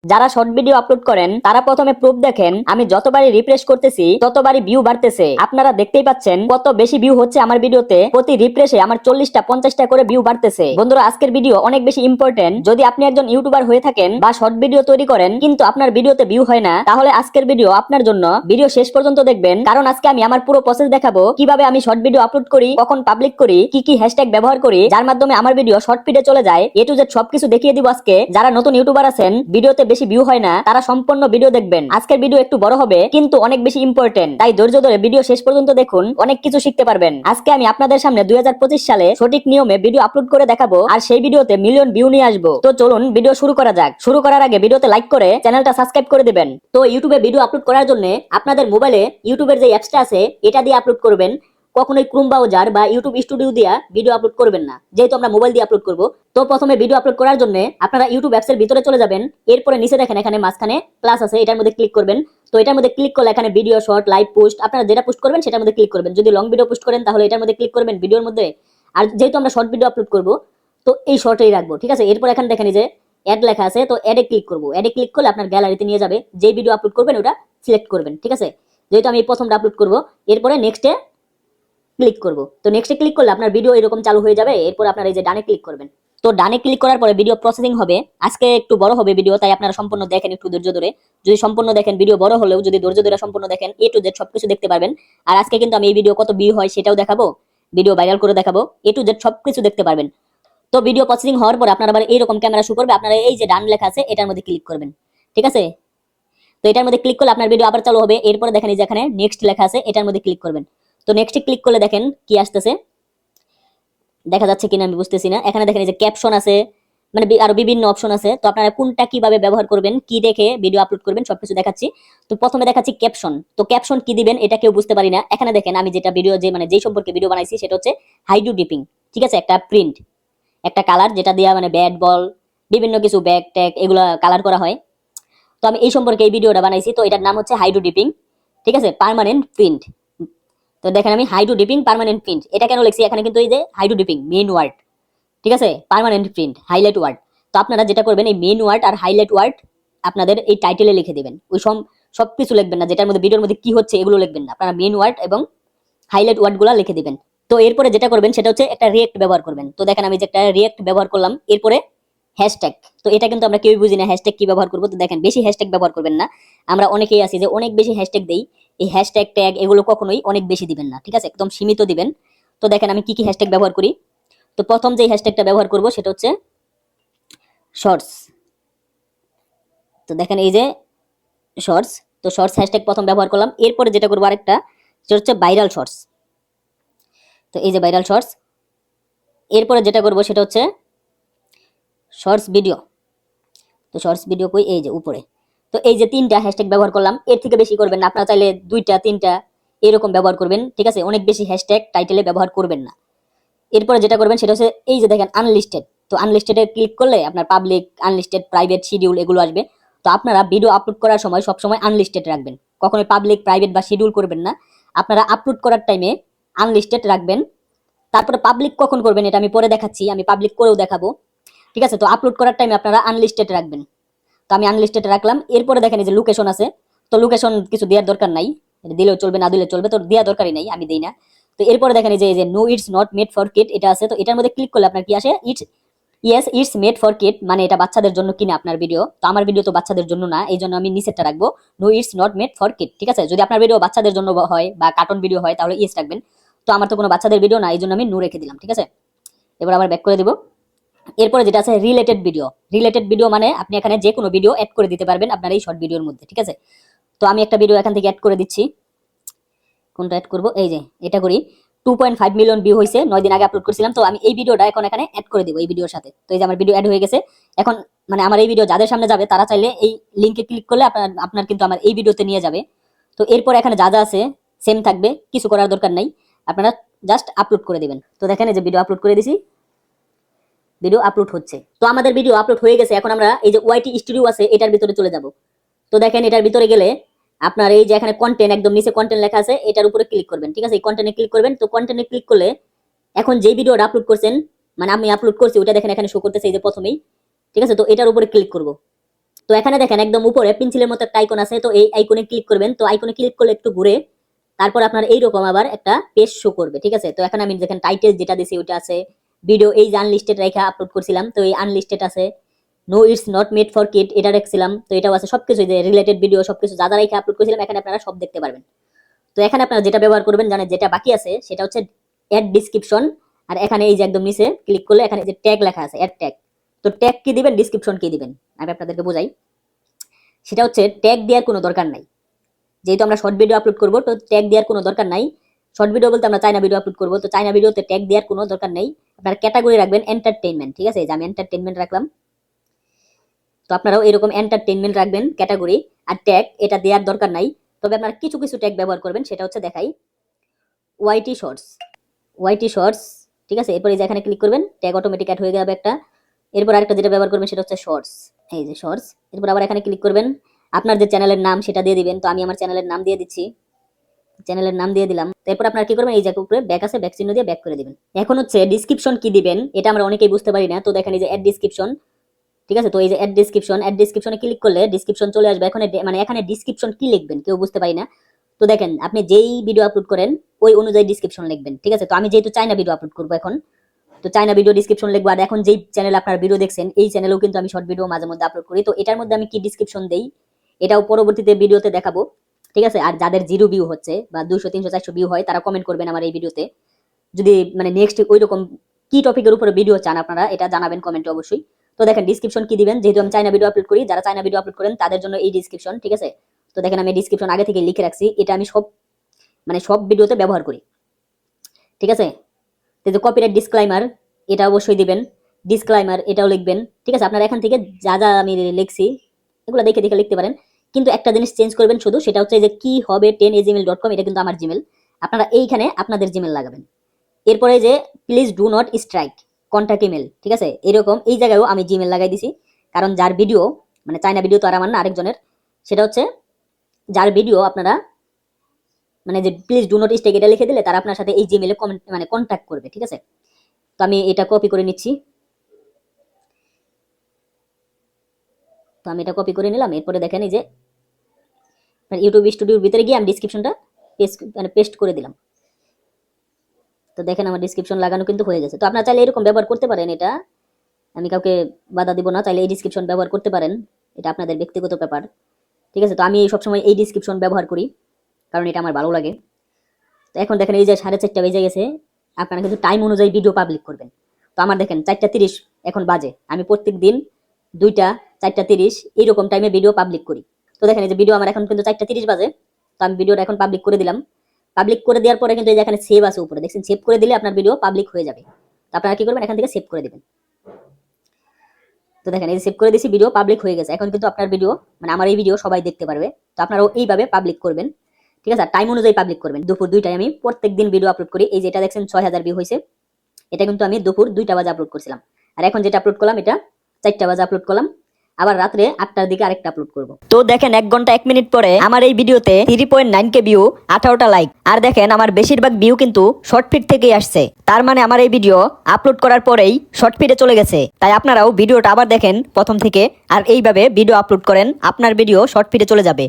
যারা short video upload করেন তারা প্রথমে প্রুফ দেখেন আমি যতবারই রিফ্রেশ করতেছি ততবারই ভিউ বাড়তেছে। আপনারা দেখতেই পাচ্ছেন কত বেশি ভিউ হচ্ছে আমার ভিডিওতে। প্রতি রিফ্রেশে আমার 40টা 50টা করে ভিউ বাড়তেছে। বন্ধুরা, আজকের ভিডিও অনেক বেশি ইম্পর্টেন্ট। যদি আপনি একজন ইউটিউবার হয়ে থাকেন বা শর্ট ভিডিও তৈরি করেন কিন্তু আপনার ভিডিওতে ভিউ হয় না, তাহলে আজকের ভিডিও আপনার জন্য। ভিডিও শেষ পর্যন্ত দেখবেন, কারণ আজকে আমি আমার পুরো প্রসেস দেখাবো কিভাবে আমি শর্ট ভিডিও আপলোড করি, কখন পাবলিক করি, কি কি হ্যাশট্যাগ ব্যবহার করি যার মাধ্যমে আমার ভিডিও শর্ট ফিডে চলে যায়। এ টু জেড সবকিছু দেখিয়ে দিব আজকে। যারা নতুন ইউটিউবার আছেন, ভিডিওতে বেশি ভিউ হয় না, তারা সম্পূর্ণ ভিডিও দেখবেন। আজকের ভিডিও একটু বড় হবে কিন্তু অনেক বেশি ইম্পর্টেন্ট, তাই ধৈর্য ধরে ভিডিও শেষ পর্যন্ত দেখুন, অনেক কিছু শিখতে পারবেন। আজকে আমি আপনাদের সামনে 2025 সালে সঠিক নিয়মে ভিডিও আপলোড করে দেখাবো, আর সেই ভিডিওতে মিলিয়ন ভিউ নিয়ে আসবো। তো চলুন ভিডিও শুরু করা যাক। শুরু করার আগে ভিডিওতে লাইক করে চ্যানেলটা সাবস্ক্রাইব করে দিবেন। তো ইউটিউবে ভিডিও আপলোড করার জন্য আপনাদের মোবাইলে ইউটিউবের যে অ্যাপসটা আছে এটা দিয়ে আপলোড করবেন। কখনোই ক্রোম ব্রাউজার বা ইউটিউব স্টুডিও দিয়ে ভিডিও আপলোড করবেন না, যেহেতু আমরা মোবাইল দিয়ে আপলোড করব। তো প্রথমে ভিডিও আপলোড করার জন্য আপনারা ইউটিউব অ্যাপসের ভিতরে চলে যাবেন। এরপরে নিচে দেখেন এখানে মাঝখানে প্লাস আছে, এটার মধ্যে ক্লিক করবেন। তো এটার মধ্যে ক্লিক করলে এখানে ভিডিও, শর্ট, লাইভ পোস্ট, আপনারা যেটা পোস্ট করবেন সেটার মধ্যে ক্লিক করবেন। যদি লং ভিডিও পোস্ট করেন তাহলে এটার মধ্যে ক্লিক করবেন ভিডিওর মধ্যে। আর যেহেতু আমরা শর্ট ভিডিও আপলোড করব তো এই শর্টেই রাখবো, ঠিক আছে। এরপর এখানে দেখেন যে অ্যাড লেখা আছে, তো অ্যাডে ক্লিক করব। অ্যাডে ক্লিক করলে আপনার গ্যালারিতে নিয়ে যাবে। যে ভিডিও আপলোড করবেন ওটা সিলেক্ট করবেন, ঠিক আছে। যেহেতু আমি এই প্রথমটা আপলোড করব, এরপরে নেক্সটে ক্লিক করব। তো নেক্সটে ক্লিক করলে আপনার ভিডিও এরকম চালু হয়ে যাবে। এরপর আপনারা এই যে ডানে ক্লিক করবেন। তো ডানে ক্লিক করার পরে ভিডিও প্রসেসিং হবে। আজকে একটু বড় হবে ভিডিও, তাই আপনারা সম্পূর্ণ দেখেন একটু ধৈর্য ধরে। যদি সম্পূর্ণ দেখেন, ভিডিও বড় হলেও যদি ধৈর্য ধরে সম্পূর্ণ দেখেন, এ টু জেড সবকিছু দেখতে পারবেন। আর আজকে কিন্তু আমি এই ভিডিও কত ভিউ হয় সেটাও দেখাবো, ভিডিও ভাইরাল করে দেখাবো, এ টু জেড সবকিছু দেখতে পারবেন। তো ভিডিও প্রসেসিং হওয়ার পর আপনারা আবার এইরকম ক্যামেরা শো করবে, আপনারা এই যে ডান লেখা আছে এটার মধ্যে ক্লিক করবেন, ঠিক আছে। তো এটার মধ্যে ক্লিক করলে আপনার ভিডিও আবার চালু হবে। এরপরে দেখেন এই যে এখানে নেক্সট লেখা আছে এটার মধ্যে ক্লিক করবেন। তো নেক্সটে ক্লিক করলে দেখেন কি আসতেছে, দেখা যাচ্ছে কিনা আমি বুঝতেছি না। এখানে দেখেন এই যে ক্যাপশন আছে, মানে আরো বিভিন্ন অপশন আছে। তো আপনারা কোনটা কিভাবে ব্যবহার করবেন, কি দেখে ভিডিও আপলোড করবেন সবকিছু দেখাচ্ছি। তো প্রথমে দেখাচ্ছি ক্যাপশন। তো ক্যাপশন কি দিবেন এটা কেউ বুঝতে পারি না। এখানে দেখেন আমি যেটা ভিডিও যে মানে যেই সম্পর্কে ভিডিও বানাইছি সেটা হচ্ছে হাইডু ডিপিং, ঠিক আছে। একটা প্রিন্ট, একটা কালার যেটা দিয়া মানে ব্যাট বল বিভিন্ন কিছু ব্যাগ ট্যাগ এগুলা কালার করা হয়। তো আমি এই সম্পর্কে এই ভিডিওটা বানাইছি। তো এটার নাম হচ্ছে হাইডু ডিপিং, ঠিক আছে, পার্মানেন্ট প্রিন্ট। তো দেখেন আমি হাইডু ডিপিং পার্মানেন্ট প্রিন্ট এটা কেন লিখছি, এখানে কিন্তু এই যে হাইডু ডিপিং মেইন ওয়ার্ড, ঠিক আছে, পার্মানেন্ট প্রিন্ট হাইলাইট ওয়ার্ড। তো আপনারা যেটা করবেন এই মেইন ওয়ার্ড আর হাইলাইট ওয়ার্ড আপনাদের এই টাইটেলে লিখে দিবেন। ওই সবকিছু লিখবেন না, যেটার মধ্যে ভিডিওর মধ্যে কি হচ্ছে এগুলো লিখবেন না, আপনারা মেইন ওয়ার্ড এবং হাইলাইট ওয়ার্ডগুলো লিখে দিবেন। তো এরপরে যেটা করবেন সেটা হচ্ছে একটা রিয়েক্ট ব্যবহার করবেন। তো দেখেন আমি যে একটা রিয়েক্ট ব্যবহার করলাম। এরপরে হ্যাশট্যাগ, তো এটা কিন্তু আমরা কেউই বুঝি না হ্যাশট্যাগ কি ব্যবহার করবো। তো দেখেন বেশি হ্যাশট্যাগ ব্যবহার করবেন না। আমরা অনেকেই আছি যে অনেক বেশি হ্যাশট্যাগ দেই। এই হ্যাশট্যাগ ট্যাগ এগুলো কখনোই অনেক বেশি দিবেন না, ঠিক আছে, একদম সীমিত দিবেন। তো দেখেন আমি কি কি হ্যাশট্যাগ ব্যবহার করি। তো প্রথম যে হ্যাশট্যাগটা ব্যবহার করব সেটা হচ্ছে শর্টস। তো দেখেন এই যে শর্টস, তো শর্টস হ্যাশট্যাগ প্রথম ব্যবহার করলাম। এরপরে যেটা করবো আরেকটা, সেটা হচ্ছে ভাইরাল শর্টস। তো এই যে ভাইরাল শর্টস। এরপরে যেটা করবো সেটা হচ্ছে শর্টস ভিডিও। তো শর্টস ভিডিও কই, এই যে উপরে। তো এই যে তিনটা হ্যাশট্যাগ ব্যবহার করলাম, এর থেকে বেশি করবেন না। আপনারা চাইলে দুইটা তিনটা এরকম ব্যবহার করবেন, ঠিক আছে। অনেক বেশি হ্যাশট্যাগ টাইটেলে ব্যবহার করবেন না। এরপরে যেটা করবেন সেটা হচ্ছে এই যে দেখেন আনলিস্টেড। তো আনলিস্টেডে ক্লিক করলে আপনার পাবলিক, আনলিস্টেড, প্রাইভেট, শিডিউল এগুলো আসবে। তো আপনারা ভিডিও আপলোড করার সময় সবসময় আনলিস্টেড রাখবেন, কখনোই পাবলিক, প্রাইভেট বা শিডিউল করবেন না। আপনারা আপলোড করার টাইমে আনলিস্টেড রাখবেন। তারপরে পাবলিক কখন করবেন এটা আমি পরে দেখাচ্ছি, আমি পাবলিক করেও দেখাবো, ঠিক আছে। তো আপলোড করার টাইমে আপনারা আনলিস্টেড রাখবেন। তো আমি আনলিস্টেড রাখলাম। এরপরে দেখেন এই যে লোকেশন আছে। তো লোকেশন কিছু দেওয়ার দরকার নাই, দিলেও চলবে না দিলেও চলবে, তো দেওয়ার দরকারই নাই, আমি দেই না। তো এরপরে দেখেন এই যে no it's not made for kid এটা আছে। তো এটার মধ্যে ক্লিক করলে আপনার কি আসে, ইটস মেড ফর কিড, মানে এটা বাচ্চাদের জন্য কিনা আপনার ভিডিও। তো আমার ভিডিও তো বাচ্চাদের জন্য না, এই জন্য আমি নিচেরটা রাখবো, no it's not made for kid, ঠিক আছে। যদি আপনার ভিডিও বাচ্চাদের জন্য হয় বা কার্টুন ভিডিও হয় তাহলে ইয়েস রাখবেন। তো আমার তো কোনো বাচ্চাদের ভিডিও না, এই জন্য আমি নো রেখে দিলাম, ঠিক আছে। এবার আবার ব্যাক করে দিব। এরপরে যেটা আছে রিলেটেড ভিডিও। রিলেটেড ভিডিও মানে আপনি এখানে যে কোনো ভিডিও অ্যাড করে দিতে পারবেন আপনার এই শর্ট ভিডিওর মধ্যে, ঠিক আছে। তো আমি একটা ভিডিও এখান থেকে অ্যাড করে দিচ্ছি। কোনটা অ্যাড করব, এই যে এটা করি। 2.5 মিলিয়ন ভিউ হয়েছে, 9 দিন আগে আপলোড করেছিলাম। তো আমি এই ভিডিওটা এখন এখানে অ্যাড করে দিব এই ভিডিওর সাথে। তো এই যে আমার ভিডিও অ্যাড হয়ে গেছে। এখন মানে আমার এই ভিডিও যাদের সামনে যাবে তারা চাইলে এই লিংকে ক্লিক করলে আপনার কিন্তু আমার এই ভিডিওতে নিয়ে যাবে। তো এরপর এখানে যা যা আছে সেম থাকবে, কিছু করার দরকার নাই, আপনারা জাস্ট আপলোড করে দিবেন। তো দেখেন এই যে ভিডিও আপলোড করে দিছি, ভিডিও আপলোড হচ্ছে। তো আমাদের ভিডিও আপলোড হয়ে গেছে। এখন আমরা এই যে ওয়াইটি স্টুডিও আছে এটার ভিতরে চলে যাব। তো দেখেন এটার ভিতরে গেলে আপনার এই যে এখানে কন্টেন্ট, একদম নিচে কন্টেন্ট লেখা আছে, এটার উপরে ক্লিক করবেন, ঠিক আছে। এই কন্টেন্টে ক্লিক করবেন। তো কন্টেন্টে ক্লিক করলে এখন যেই ভিডিওটা আপলোড করছেন, মানে আমি আপলোড করছি ওটা দেখেন এখানে শো করতেছে এই যে প্রথমেই, ঠিক আছে। তো এটার উপরে ক্লিক করব। তো এখানে দেখেন একদম উপরে পেন্সিলের মতো একটা আইকন আছে, তো এই আইকনে ক্লিক করবেন। তো আইকনে ক্লিক করলে একটু ঘুরে তারপর আপনার এইরকম আবার একটা পেজ শো করবে, ঠিক আছে। তো এখানে আমি দেখেন টাইটেল যেটা দিছি ওইটা আছে, ভিডিও এই যে আনলিস্টেড রেখা আপলোড করছিলাম, তো এই আনলিস্টেড আছে, no it's not made for kid এটা রাখছিলাম, তো এটাও আছে, সবকিছু যে রিলেটেড ভিডিও সবকিছু যা যা রেখা আপলোড করেছিলাম এখানে আপনারা সব দেখতে পারবেন। তো এখানে আপনারা যেটা ব্যবহার করবেন জানেন, যেটা বাকি আছে সেটা হচ্ছে অ্যাড ডিসক্রিপশন। আর এখানে এই যে একদম নিচে ক্লিক করলে এখানে যে ট্যাগ লেখা আছে অ্যাড ট্যাগ, তো ট্যাগ কি দিবেন, ডিসক্রিপশন কি দিবেন, আমি আপনাদেরকে বোঝাই। সেটা হচ্ছে ট্যাগ দেওয়ার কোনো দরকার নাই, যেহেতু আমরা শর্ট ভিডিও আপলোড করবো তো ট্যাগ দেওয়ার কোনো দরকার নাই। শর্ট ভিডিও বলতে আমরা চাইনা ভিডিও আপলোড করবো, তো চাইনা ভিডিওতে ট্যাগ দেওয়ার কোনো দরকার নেই। আপনার ক্যাটাগরি রাখবেন এন্টারটেইনমেন্ট, ঠিক আছে, যে আমি এন্টারটেইনমেন্ট রাখলাম। তো আপনারাও এরকম এন্টারটেইনমেন্ট রাখবেন ক্যাটাগরি, আর ট্যাগ এটা দেওয়ার দরকার নাই। তবে আপনারা কিছু কিছু ট্যাগ ব্যবহার করবেন, সেটা হচ্ছে দেখাই, ওয়াইটি শর্টস, ওয়াইটি শর্টস, ঠিক আছে। এরপরে যে এখানে ক্লিক করবেন ট্যাগ অটোমেটিক অ্যাড হয়ে যাবে একটা। এরপর আরেকটা যেটা ব্যবহার করবেন সেটা হচ্ছে শর্টস, এই যে শর্টস। এরপর আবার এখানে ক্লিক করবেন, আপনার যে চ্যানেলের নাম সেটা দিয়ে দিবেন। তো আমি আমার চ্যানেলের নাম দিয়ে দিচ্ছি, চ্যানেলের নাম দিয়ে দিলাম। এরপর আপনারা কি করবেন, এই যে উপরে ব্যাক আছে, ব্যাক চিহ্ন দিয়ে ব্যাক করে দিবেন। এখন হচ্ছে ডেসক্রিপশন কি দিবেন, এটা আমরা অনেকেই বুঝতে পারি না। তো দেখেন এই যে অ্যাড ডেসক্রিপশন, ঠিক আছে। তো এই যে অ্যাড ডেসক্রিপশনে ক্লিক করলে ডেসক্রিপশন চলে আসবে। এখন মানে এখানে ডেসক্রিপশন কি লিখবেন কেউ বুঝতে পারি না। তো দেখেন আপনি যেই ভিডিও আপলোড করেন ওই অনুযায়ী ডেসক্রিপশন লিখবেন, ঠিক আছে। তো আমি যেহেতু চাইনা ভিডিও আপলোড করবো এখন, তো চাইনা ভিডিও ডেসক্রিপশন লিখবো। আর এখন যেই চ্যানেলে আপনারা ভিডিও দেখছেন এই চ্যানেলেও কিন্তু আমি শর্ট ভিডিও মাঝে মধ্যে আপলোড করি, তো এটার মধ্যে আমি কি ডেসক্রিপশন দেই এটাও পরবর্তীতে ভিডিওতে দেখাবো, ঠিক আছে। আর যাদের 0 ভিউ হচ্ছে বা 200 300 400 ভিউ হয় তারা কমেন্ট করবেন আমার এই ভিডিওতে, যদি মানে নেক্সট ওই রকম কি টপিকের উপরে ভিডিও চান আপনারা এটা জানাবেন কমেন্টে অবশ্যই। তো দেখেন ডেসক্রিপশন কি দিবেন, যেহেতু আমি চাইনা ভিডিও আপলোড করি, যারা চাইনা ভিডিও আপলোড করেন তাদের জন্য এই ডেসক্রিপশন, ঠিক আছে। তো দেখেন আমি ডেসক্রিপশন আগে থেকে লিখে রাখছি, এটা আমি সব ভিডিওতে ব্যবহার করি, ঠিক আছে। তো যে কপিরাইট ডিসক্লাইমার এটা অবশ্যই দিবেন, ডিসক্লাইমার এটাও লিখবেন, ঠিক আছে। আপনারা এখান থেকে যা যা আমি লিখছি এগুলো দেখে দেখে লিখতে পারেন, কিন্তু একটা জিনিস চেঞ্জ করবেন শুধু, সেটা হচ্ছে যে কি হবে 10@gmail.com, এটা কিন্তু আমার জিমেল, আপনারা এইখানে আপনাদের জিমেল লাগাবেন। এরপরে যে please do not strike contact email, ঠিক আছে, এরকম এই জায়গায়ও আমি জিমেল লাগাই দিছি। কারণ যার ভিডিও মানে চাইনা ভিডিও তো আর আমার না, আরেকজনের, সেটা হচ্ছে যার ভিডিও আপনারা মানে যে প্লিজ ডু নট স্ট্রাইক এটা লিখে দিলে তারা আপনার সাথে এই জিমেলে কমেন্ট মানে কন্ট্যাক্ট করবে, ঠিক আছে। তো আমি এটা কপি করে নিচ্ছি, তো আমি এটা কপি করে নিলাম। এরপরে দেখেন এই যে ইউটিউব স্টুডিওর ভিতরে গিয়ে আমি ডিসক্রিপশনটা পেস্ট করে দিলাম। তো দেখেন আমার ডিসক্রিপশন লাগানো কিন্তু হয়ে গেছে। তো আপনারা চাইলে এরকম ব্যবহার করতে পারেন, এটা আমি কাউকে বাধা দিব না, চাইলে এই ডিসক্রিপশন ব্যবহার করতে পারেন, এটা আপনাদের ব্যক্তিগত ব্যাপার, ঠিক আছে। তো আমি সবসময় এই ডিসক্রিপশন ব্যবহার করি কারণ এটা আমার ভালো লাগে। তো এখন দেখেন এই যে 4:30 বেজে গেছে, আপনারা কিন্তু টাইম অনুযায়ী ভিডিও পাবলিক করবেন। তো আমার দেখেন 4:30 এখন বাজে, আমি প্রত্যেক দিন 2টা 4:30 এইরকম টাইমে ভিডিও পাবলিক করি। তো দেখেন এই যে ভিডিও আমার এখন কিন্তু 4:30 বাজে, তো আমি ভিডিওটা এখন পাবলিক করে দিলাম। পাবলিক করে দেওয়ার পরে কিন্তু এই যে এখানে সেভ আছে উপরে দেখছেন, সেভ করে দিলে আপনার ভিডিও পাবলিক হয়ে যাবে। তো আপনারা কি করবেন, এখান থেকে সেভ করে দিবেন। তো দেখেন এই যে সেভ করে দিয়েছি, ভিডিও পাবলিক হয়ে গেছে। এখন কিন্তু আপনার ভিডিও মানে আমার এই ভিডিও সবাই দেখতে পারবে। তো আপনারাও এইভাবে পাবলিক করবেন, ঠিক আছে। টাইম অনুযায়ী পাবলিক করবেন। দুপুর 2টায় আমি প্রত্যেকদিন ভিডিও আপলোড করি। এই যেটা দেখছেন 6000 ভিউ হয়েছে, এটা কিন্তু আমি দুপুর 2টা বাজে আপলোড করছিলাম। আর এখন যেটা আপলোড করলাম এটা 4টা বাজে আপলোড করলাম, আবার রাত্রে 8টার দিকে আরেকটা আপলোড করব। তো দেখেন 1 ঘন্টা 1 মিনিট পরে আমার এই ভিডিওতে 3.9K ভিউ, 18টা লাইক। আর দেখেন আমার বেশিরভাগ ভিউ কিন্তু শর্ট ফিড থেকেই আসছে, তার মানে আমার এই ভিডিও আপলোড করার পরেই শর্ট ফিডে চলে গেছে। তাই আপনারাও ভিডিওটা আবার দেখেন প্রথম থেকে, আর এইভাবে ভিডিও আপলোড করেন, আপনার ভিডিও শর্ট ফিডে চলে যাবে।